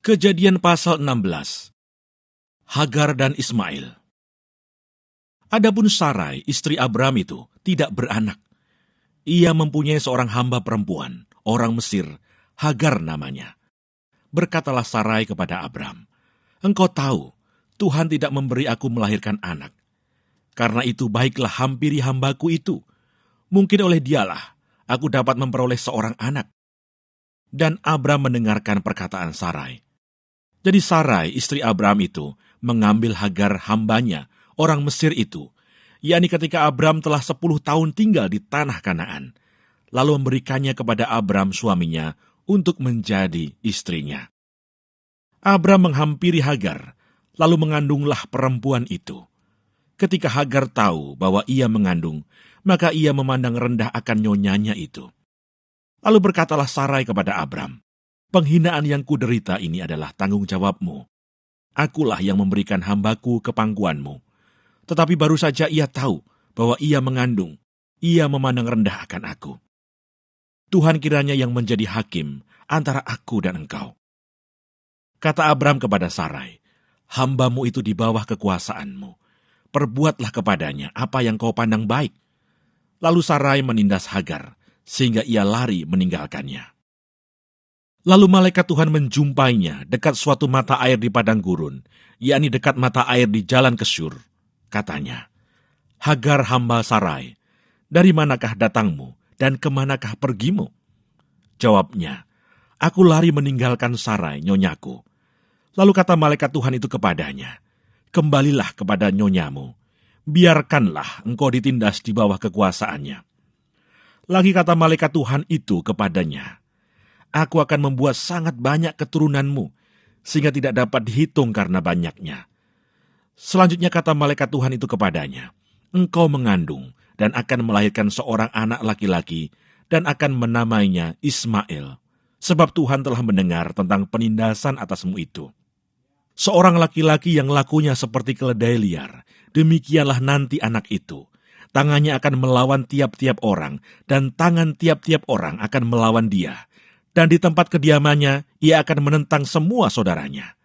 Kejadian pasal 16. Hagar dan Ismail. Adapun Sarai, istri Abram itu, tidak beranak. Ia mempunyai seorang hamba perempuan, orang Mesir, Hagar namanya. Berkatalah Sarai kepada Abram, "Engkau tahu, Tuhan tidak memberi aku melahirkan anak. Karena itu baiklah hampiri hambaku itu. Mungkin oleh dialah aku dapat memperoleh seorang anak." Dan Abram mendengarkan perkataan Sarai. Jadi Sarai, istri Abram itu, mengambil Hagar hambanya, orang Mesir itu, yakni ketika Abram telah 10 tahun tinggal di tanah Kanaan, lalu memberikannya kepada Abram suaminya untuk menjadi istrinya. Abram menghampiri Hagar, lalu mengandunglah perempuan itu. Ketika Hagar tahu bahwa ia mengandung, maka ia memandang rendah akan nyonyanya itu. Lalu berkatalah Sarai kepada Abram, "Penghinaan yang kuderita ini adalah tanggung jawabmu. Akulah yang memberikan hambaku ke pangkuanmu. Tetapi baru saja ia tahu bahwa ia mengandung, ia memandang rendah akan aku. Tuhan kiranya yang menjadi hakim antara aku dan engkau." Kata Abram kepada Sarai, "Hambamu itu di bawah kekuasaanmu. Perbuatlah kepadanya apa yang kau pandang baik." Lalu Sarai menindas Hagar, sehingga ia lari meninggalkannya. Lalu malaikat Tuhan menjumpainya dekat suatu mata air di padang gurun, yakni dekat mata air di jalan ke Syur. Katanya, "Hagar hamba Sarai, dari manakah datangmu dan kemanakah pergimu?" Jawabnya, "Aku lari meninggalkan Sarai, nyonyaku." Lalu kata malaikat Tuhan itu kepadanya, "Kembalilah kepada nyonyamu, biarkanlah engkau ditindas di bawah kekuasaannya." Lagi kata malaikat Tuhan itu kepadanya, "Aku akan membuat sangat banyak keturunanmu, sehingga tidak dapat dihitung karena banyaknya." Selanjutnya kata malaikat Tuhan itu kepadanya, "Engkau mengandung dan akan melahirkan seorang anak laki-laki, dan akan menamainya Ismail, sebab Tuhan telah mendengar tentang penindasan atasmu itu. Seorang laki-laki yang lakunya seperti keledai liar, demikianlah nanti anak itu. Tangannya akan melawan tiap-tiap orang, dan tangan tiap-tiap orang akan melawan dia. Dan di tempat kediamannya, ia akan menentang semua saudaranya."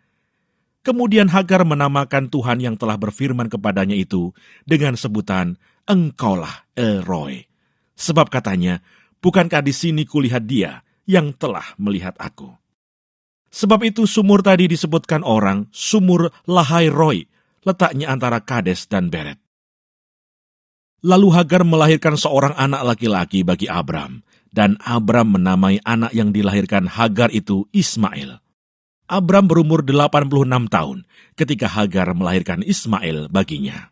Kemudian Hagar menamakan Tuhan yang telah berfirman kepadanya itu dengan sebutan, "Engkaulah El-Roi." Sebab katanya, "Bukankah di sini kulihat dia yang telah melihat aku?" Sebab itu sumur tadi disebutkan orang sumur Lahai Roi, letaknya antara Kades dan Beret. Lalu Hagar melahirkan seorang anak laki-laki bagi Abram, dan Abram menamai anak yang dilahirkan Hagar itu Ismail. Abram berumur 86 tahun ketika Hagar melahirkan Ismail baginya.